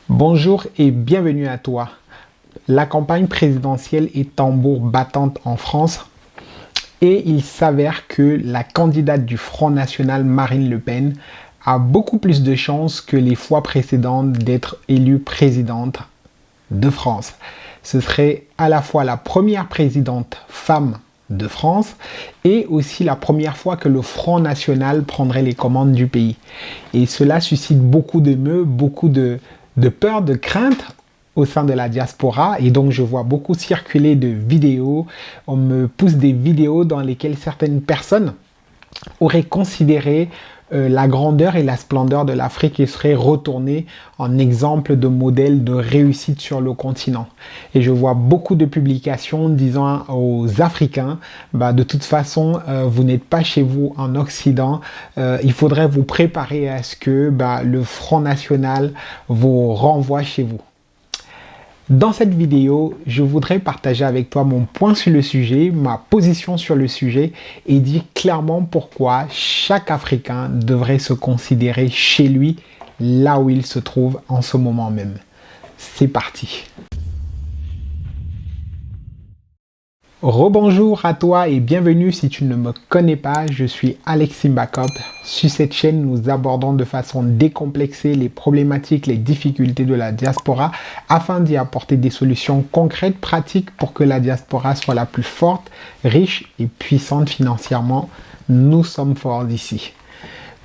Bonjour et bienvenue à toi. La campagne présidentielle est tambour battante en France et il s'avère que la candidate du Front National, Marine Le Pen, a beaucoup plus de chances que les fois précédentes d'être élue présidente de France. Ce serait à la fois la première présidente femme de France et aussi la première fois que le Front National prendrait les commandes du pays. Et cela suscite beaucoup d'émeu, beaucoup de peur, de crainte au sein de la diaspora. Et donc je vois beaucoup circuler de vidéos. On me pousse des vidéos dans lesquelles certaines personnes auraient considéré la grandeur et la splendeur de l'Afrique et serait retournée en exemple de modèle de réussite sur le continent. Et je vois beaucoup de publications disant aux Africains, de toute façon, vous n'êtes pas chez vous en Occident, il faudrait vous préparer à ce que le Front National vous renvoie chez vous. Dans cette vidéo, je voudrais partager avec toi mon point sur le sujet, ma position sur le sujet et dire clairement pourquoi chaque Africain devrait se considérer chez lui, là où il se trouve en ce moment même. C'est parti. Rebonjour à toi et bienvenue si tu ne me connais pas, je suis Alexis Mbakop. Sur cette chaîne, nous abordons de façon décomplexée les problématiques, les difficultés de la diaspora afin d'y apporter des solutions concrètes, pratiques pour que la diaspora soit la plus forte, riche et puissante financièrement. Nous sommes forts d'ici.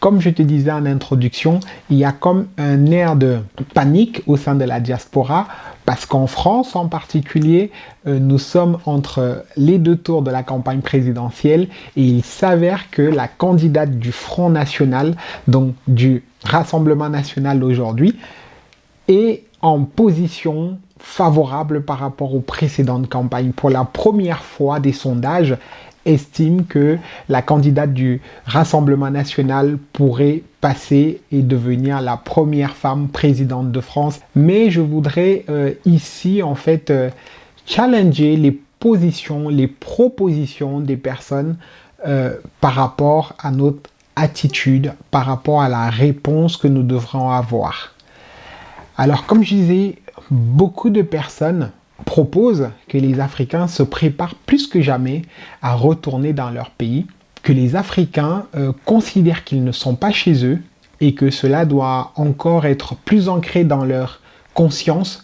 Comme je te disais en introduction, il y a comme un air de panique au sein de la diaspora parce qu'en France en particulier, nous sommes entre les deux tours de la campagne présidentielle et il s'avère que la candidate du Front National, donc du Rassemblement National aujourd'hui, est en position favorable par rapport aux précédentes campagnes. Pour la première fois, des sondages estime que la candidate du Rassemblement National pourrait passer et devenir la première femme présidente de France. Mais je voudrais ici en fait challenger les positions, les propositions des personnes par rapport à notre attitude, par rapport à la réponse que nous devrons avoir. Alors comme je disais, beaucoup de personnes propose que les Africains se préparent plus que jamais à retourner dans leur pays, que les Africains considèrent qu'ils ne sont pas chez eux et que cela doit encore être plus ancré dans leur conscience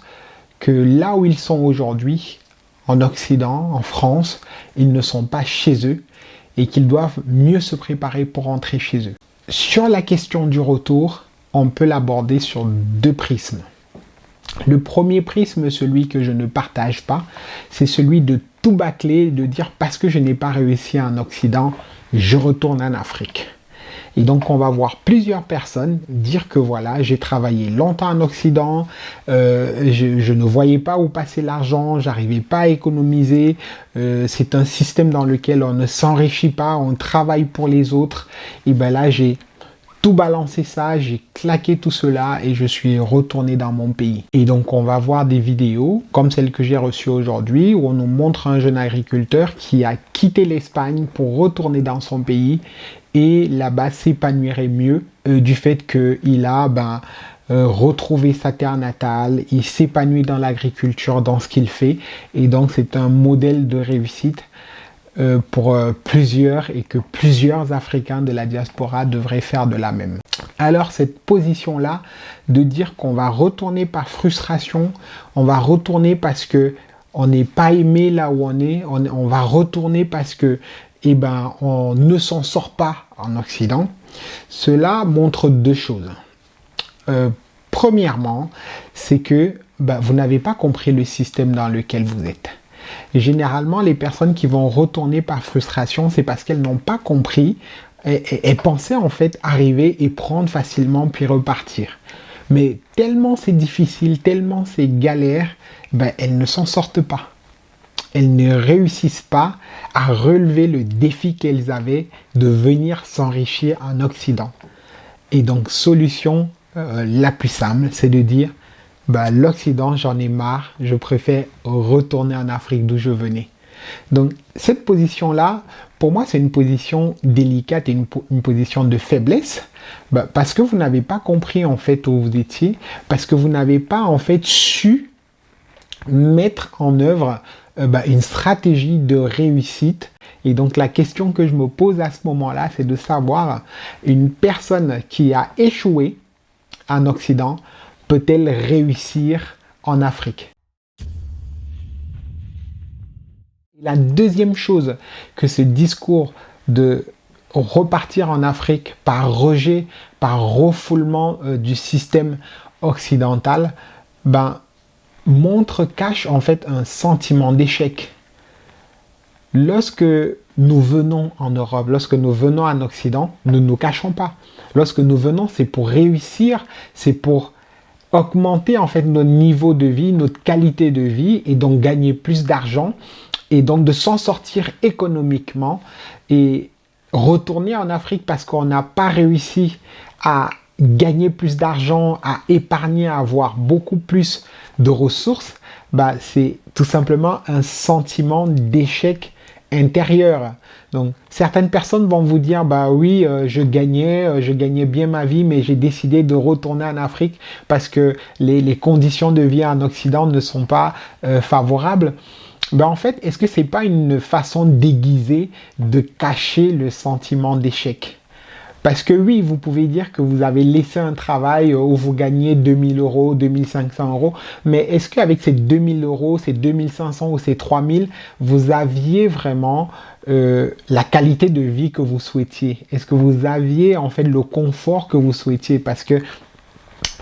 que là où ils sont aujourd'hui, en Occident, en France, ils ne sont pas chez eux et qu'ils doivent mieux se préparer pour rentrer chez eux. Sur la question du retour, on peut l'aborder sur deux prismes. Le premier prisme, celui que je ne partage pas, c'est celui de tout bâcler, de dire parce que je n'ai pas réussi en Occident, je retourne en Afrique. Et donc on va voir plusieurs personnes dire que voilà, j'ai travaillé longtemps en Occident, je ne voyais pas où passer l'argent, j'arrivais pas à économiser, c'est un système dans lequel on ne s'enrichit pas, on travaille pour les autres, et là j'ai tout balancé ça, j'ai claqué tout cela et je suis retourné dans mon pays. Et donc on va voir des vidéos comme celle que j'ai reçue aujourd'hui où on nous montre un jeune agriculteur qui a quitté l'Espagne pour retourner dans son pays et là-bas s'épanouirait mieux du fait qu'il a retrouvé sa terre natale, il s'épanouit dans l'agriculture, dans ce qu'il fait et donc c'est un modèle de réussite pour plusieurs et que plusieurs Africains de la diaspora devraient faire de la même. Alors cette position-là de dire qu'on va retourner par frustration, on va retourner parce qu'on n'est pas aimé là où on est, on va retourner parce que on ne s'en sort pas en Occident, cela montre deux choses. Premièrement, c'est que vous n'avez pas compris le système dans lequel vous êtes. Généralement, les personnes qui vont retourner par frustration, c'est parce qu'elles n'ont pas compris et pensaient en fait arriver et prendre facilement puis repartir. Mais tellement c'est difficile, tellement c'est galère, elles ne s'en sortent pas. Elles ne réussissent pas à relever le défi qu'elles avaient de venir s'enrichir en Occident. Et donc, solution la plus simple, c'est de dire l'Occident, j'en ai marre, je préfère retourner en Afrique d'où je venais. Donc, cette position-là, pour moi, c'est une position délicate et une position de faiblesse, parce que vous n'avez pas compris, en fait, où vous étiez, parce que vous n'avez pas, en fait, su mettre en œuvre une stratégie de réussite. Et donc, la question que je me pose à ce moment-là, c'est de savoir, une personne qui a échoué en Occident, peut-elle réussir en Afrique? La deuxième chose que ce discours de repartir en Afrique par rejet, par refoulement du système occidental, cache en fait un sentiment d'échec. Lorsque nous venons en Europe, lorsque nous venons en Occident, nous ne nous cachons pas. Lorsque nous venons, c'est pour réussir, c'est pour augmenter en fait notre niveau de vie, notre qualité de vie et donc gagner plus d'argent et donc de s'en sortir économiquement et retourner en Afrique parce qu'on n'a pas réussi à gagner plus d'argent, à épargner, à avoir beaucoup plus de ressources, c'est tout simplement un sentiment d'échec intérieur. Donc, certaines personnes vont vous dire, oui, je gagnais bien ma vie, mais j'ai décidé de retourner en Afrique parce que les conditions de vie en Occident ne sont pas favorables. En fait, est-ce que c'est pas une façon déguisée de cacher le sentiment d'échec? Parce que oui, vous pouvez dire que vous avez laissé un travail où vous gagnez 2000 euros, 2500 euros, mais est-ce qu'avec ces 2000 euros, ces 2500 ou ces 3000, vous aviez vraiment la qualité de vie que vous souhaitiez? Est-ce que vous aviez en fait le confort que vous souhaitiez? Parce que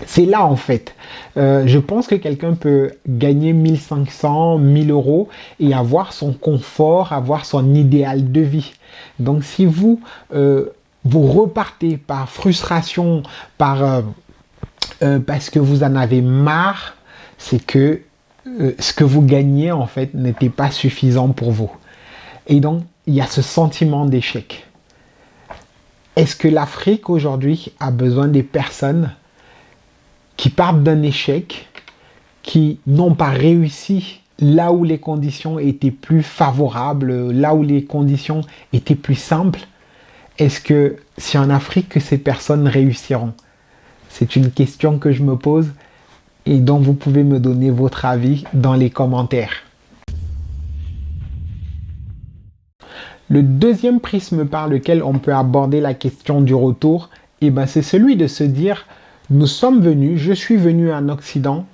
c'est là en fait. Je pense que quelqu'un peut gagner 1500, 1000 euros et avoir son confort, avoir son idéal de vie. Donc si vous repartez par frustration, parce que vous en avez marre, c'est que ce que vous gagnez en fait n'était pas suffisant pour vous. Et donc il y a ce sentiment d'échec. Est-ce que l'Afrique aujourd'hui a besoin des personnes qui partent d'un échec, qui n'ont pas réussi là où les conditions étaient plus favorables, là où les conditions étaient plus simples? Est-ce que c'est en Afrique que ces personnes réussiront? C'est une question que je me pose et dont vous pouvez me donner votre avis dans les commentaires. Le deuxième prisme par lequel on peut aborder la question du retour, c'est celui de se dire: je suis venu en Occident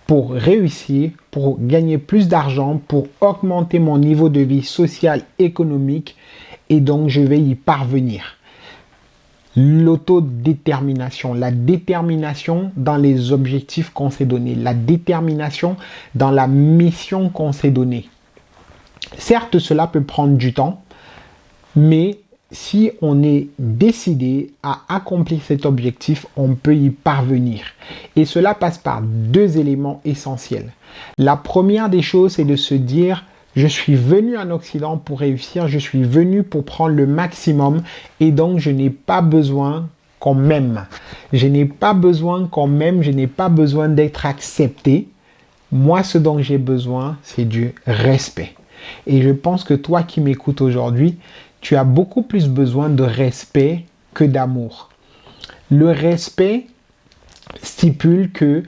pour réussir, pour gagner plus d'argent, pour augmenter mon niveau de vie social, économique, et donc je vais y parvenir. L'autodétermination, la détermination dans les objectifs qu'on s'est donnés, la détermination dans la mission qu'on s'est donnée. Certes, cela peut prendre du temps, mais si on est décidé à accomplir cet objectif, on peut y parvenir. Et cela passe par deux éléments essentiels. La première des choses, c'est de se dire: je suis venu en Occident pour réussir, je suis venu pour prendre le maximum et donc je n'ai pas besoin qu'on m'aime. Je n'ai pas besoin qu'on m'aime, je n'ai pas besoin d'être accepté. Moi, ce dont j'ai besoin, c'est du respect. Et je pense que toi qui m'écoutes aujourd'hui, tu as beaucoup plus besoin de respect que d'amour. Le respect stipule que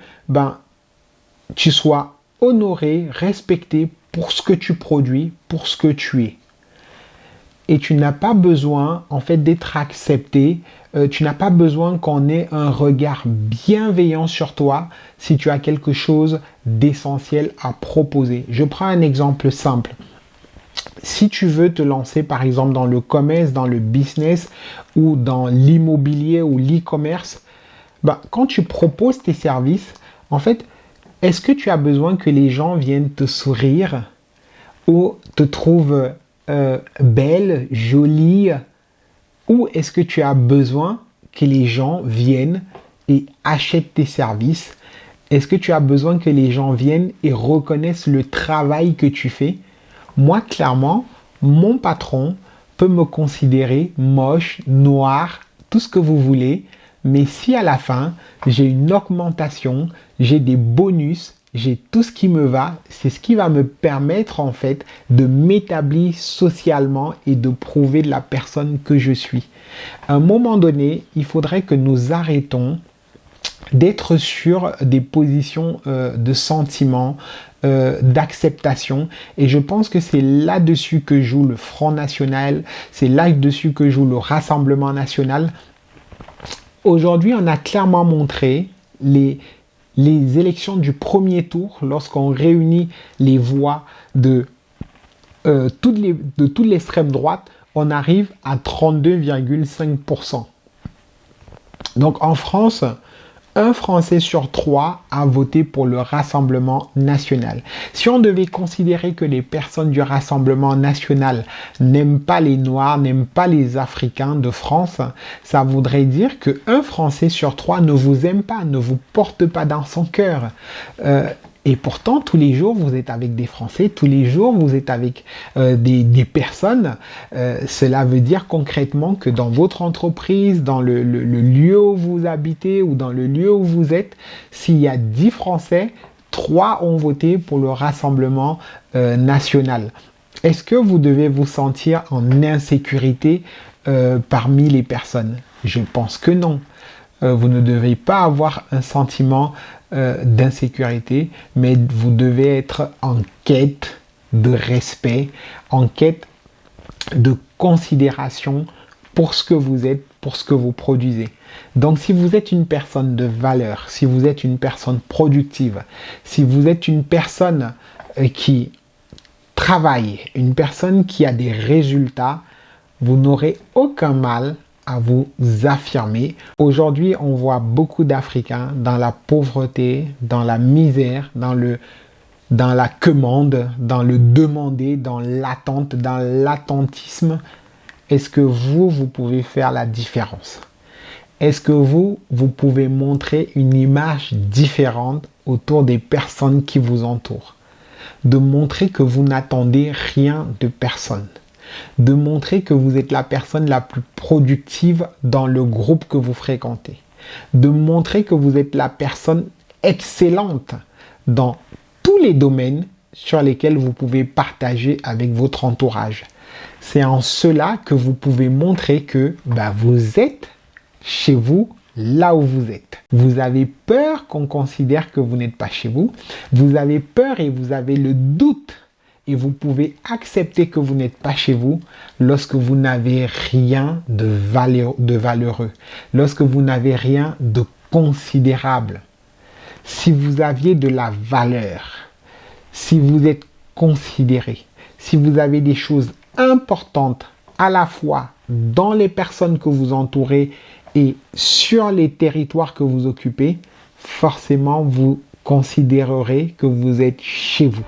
tu sois honoré, respecté pour ce que tu produis, pour ce que tu es. Et tu n'as pas besoin en fait d'être accepté, tu n'as pas besoin qu'on ait un regard bienveillant sur toi si tu as quelque chose d'essentiel à proposer. Je prends un exemple simple. Si tu veux te lancer par exemple dans le commerce, dans le business ou dans l'immobilier ou l'e-commerce, quand tu proposes tes services, en fait, est-ce que tu as besoin que les gens viennent te sourire ou te trouvent belle, jolie, ou est-ce que tu as besoin que les gens viennent et achètent tes services? Est-ce que tu as besoin que les gens viennent et reconnaissent le travail que tu fais? Moi, clairement, mon patron peut me considérer moche, noir, tout ce que vous voulez, mais si à la fin, j'ai une augmentation, j'ai des bonus, j'ai tout ce qui me va, c'est ce qui va me permettre en fait de m'établir socialement et de prouver de la personne que je suis. À un moment donné, il faudrait que nous arrêtons d'être sur des positions de sentiment, d'acceptation. Et je pense que c'est là-dessus que joue le Front National, c'est là-dessus que joue le Rassemblement National. Aujourd'hui, on a clairement montré les élections du premier tour, lorsqu'on réunit les voix de toute l'extrême droite, on arrive à 32,5%. Donc en France, un Français sur 3 a voté pour le Rassemblement National. Si on devait considérer que les personnes du Rassemblement National n'aiment pas les Noirs, n'aiment pas les Africains de France, ça voudrait dire qu'un Français sur 3 ne vous aime pas, ne vous porte pas dans son cœur. Et pourtant, tous les jours, vous êtes avec des Français, tous les jours, vous êtes avec des personnes. Cela veut dire concrètement que dans votre entreprise, dans le lieu où vous habitez ou dans le lieu où vous êtes, s'il y a 10 Français, 3 ont voté pour le Rassemblement national. Est-ce que vous devez vous sentir en insécurité parmi les personnes? Je pense que non. Vous ne devez pas avoir un sentiment d'insécurité, mais vous devez être en quête de respect, en quête de considération pour ce que vous êtes, pour ce que vous produisez. Donc si vous êtes une personne de valeur, si vous êtes une personne productive, si vous êtes une personne qui travaille, une personne qui a des résultats, vous n'aurez aucun mal à vous affirmer. Aujourd'hui, on voit beaucoup d'Africains dans la pauvreté, dans la misère, dans la quémande, dans le demander, dans l'attente, dans l'attentisme. Est-ce que vous pouvez faire la différence? Est-ce que vous pouvez montrer une image différente autour des personnes qui vous entourent? De montrer que vous n'attendez rien de personne. De montrer que vous êtes la personne la plus productive dans le groupe que vous fréquentez. De montrer que vous êtes la personne excellente dans tous les domaines sur lesquels vous pouvez partager avec votre entourage. C'est en cela que vous pouvez montrer que vous êtes chez vous, là où vous êtes. Vous avez peur qu'on considère que vous n'êtes pas chez vous. Vous avez peur et vous avez le doute. Et vous pouvez accepter que vous n'êtes pas chez vous lorsque vous n'avez rien de valeureux, lorsque vous n'avez rien de considérable. Si vous aviez de la valeur, si vous êtes considéré, si vous avez des choses importantes à la fois dans les personnes que vous entourez et sur les territoires que vous occupez, forcément vous considérerez que vous êtes chez vous.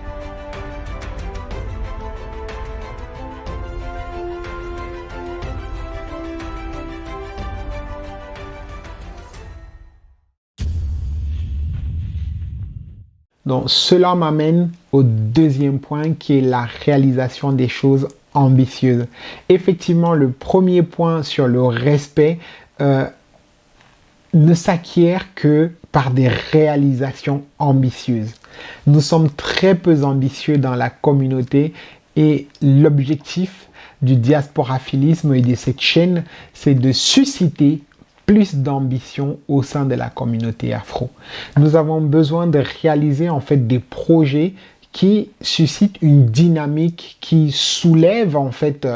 Donc, cela m'amène au deuxième point qui est la réalisation des choses ambitieuses. Effectivement, le premier point sur le respect ne s'acquiert que par des réalisations ambitieuses. Nous sommes très peu ambitieux dans la communauté et l'objectif du diasporaphilisme et de cette chaîne, c'est de susciter plus d'ambition au sein de la communauté afro. Nous avons besoin de réaliser en fait des projets qui suscitent une dynamique, qui soulève en fait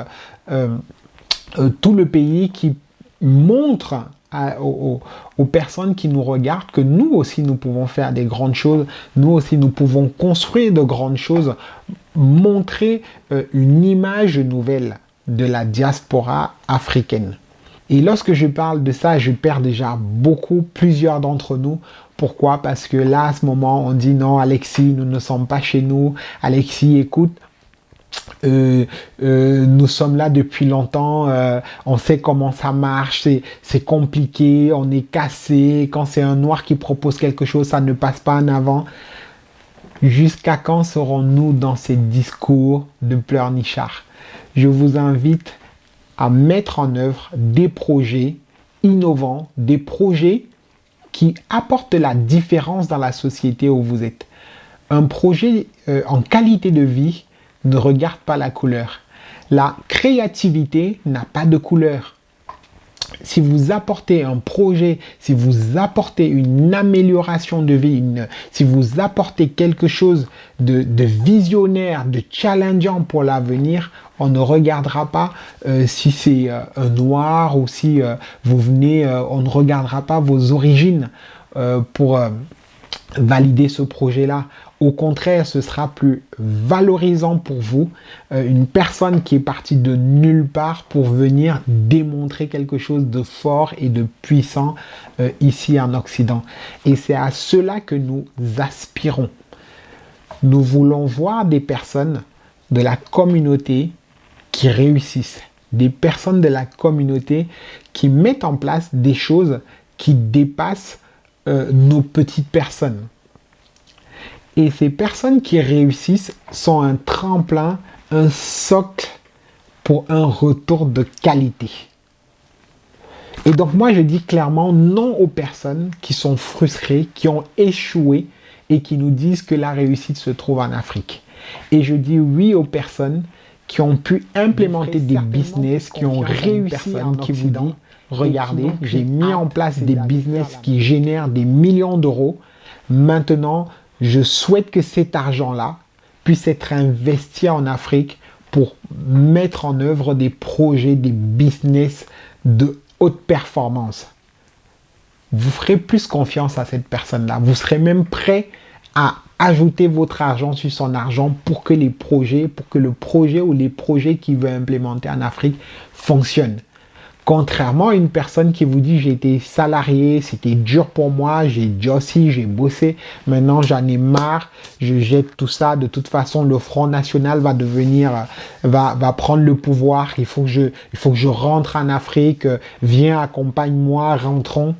tout le pays, qui montre aux personnes qui nous regardent que nous aussi nous pouvons faire des grandes choses, nous aussi nous pouvons construire de grandes choses, montrer une image nouvelle de la diaspora africaine. Et lorsque je parle de ça, je perds déjà plusieurs d'entre nous. Pourquoi? Parce que là, à ce moment, on dit non, Alexis, nous ne sommes pas chez nous. Alexis, écoute, nous sommes là depuis longtemps, on sait comment ça marche, c'est compliqué, on est cassé. Quand c'est un noir qui propose quelque chose, ça ne passe pas en avant. Jusqu'à quand serons-nous dans ces discours de pleurnichards? Je vous invite à mettre en œuvre des projets innovants, des projets qui apporte la différence dans la société où vous êtes. Un projet en qualité de vie ne regarde pas la couleur. La créativité n'a pas de couleur. Si vous apportez un projet, si vous apportez une amélioration de vie, si vous apportez quelque chose de visionnaire, de challengeant pour l'avenir, on ne regardera pas si c'est un noir ou si vous venez, on ne regardera pas vos origines pour valider ce projet-là. Au contraire, ce sera plus valorisant pour vous, une personne qui est partie de nulle part pour venir démontrer quelque chose de fort et de puissant ici en Occident. Et c'est à cela que nous aspirons. Nous voulons voir des personnes de la communauté qui réussissent, des personnes de la communauté qui mettent en place des choses qui dépassent nos petites personnes. Et ces personnes qui réussissent sont un tremplin, un socle pour un retour de qualité. Et donc moi je dis clairement non aux personnes qui sont frustrées, qui ont échoué et qui nous disent que la réussite se trouve en Afrique. Et je dis oui aux personnes qui ont pu implémenter des business, qui ont réussi en qui vous dit, regardez, j'ai mis en place des business qui génèrent des millions d'euros. Maintenant, je souhaite que cet argent-là puisse être investi en Afrique pour mettre en œuvre des projets, des business de haute performance. Vous ferez plus confiance à cette personne-là. Vous serez même prêt à ajouter votre argent sur son argent pour que le projet ou les projets qu'il veut implémenter en Afrique fonctionnent. Contrairement à une personne qui vous dit j'ai été salarié, c'était dur pour moi, j'ai jossi, j'ai bossé, maintenant j'en ai marre, je jette tout ça, de toute façon le Front National va prendre le pouvoir, il faut que je rentre en Afrique, viens accompagne-moi, rentrons.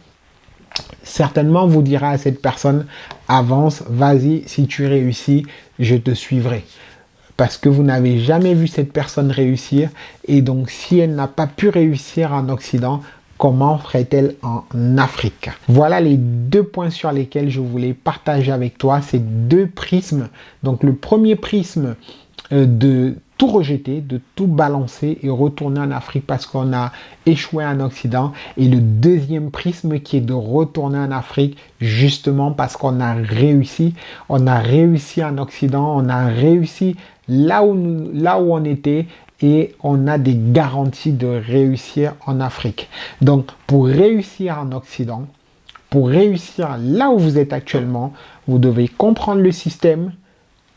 Certainement vous dira à cette personne, avance, vas-y, si tu réussis, je te suivrai. Parce que vous n'avez jamais vu cette personne réussir. Et donc, si elle n'a pas pu réussir en Occident, comment ferait-elle en Afrique? Voilà les deux points sur lesquels je voulais partager avec toi ces deux prismes. Donc, le premier prisme de tout rejeter, de tout balancer et retourner en Afrique parce qu'on a échoué en Occident. Et le deuxième prisme qui est de retourner en Afrique justement parce qu'on a réussi. On a réussi en Occident, on a réussi là où on était et on a des garanties de réussir en Afrique. Donc, pour réussir en Occident, pour réussir là où vous êtes actuellement, vous devez comprendre le système,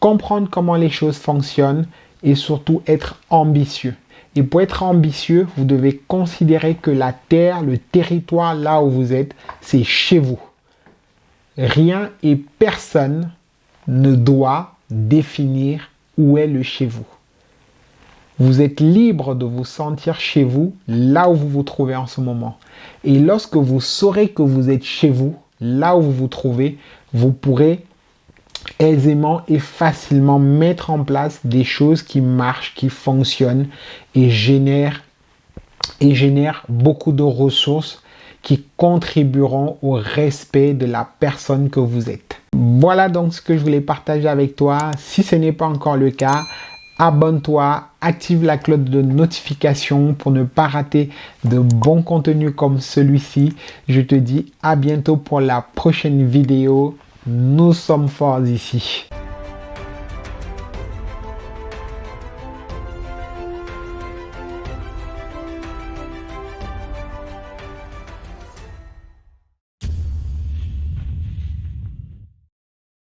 comprendre comment les choses fonctionnent et surtout être ambitieux. Et pour être ambitieux, vous devez considérer que la terre, le territoire là où vous êtes, c'est chez vous. Rien et personne ne doit définir où est le chez vous. Vous êtes libre de vous sentir chez vous, là où vous vous trouvez en ce moment. Et lorsque vous saurez que vous êtes chez vous, là où vous vous trouvez, vous pourrez aisément et facilement mettre en place des choses qui marchent, qui fonctionnent et génèrent beaucoup de ressources qui contribueront au respect de la personne que vous êtes. Voilà donc ce que je voulais partager avec toi. Si ce n'est pas encore le cas, abonne-toi, active la cloche de notification pour ne pas rater de bons contenus comme celui-ci. Je te dis à bientôt pour la prochaine vidéo. Nous sommes forts ici.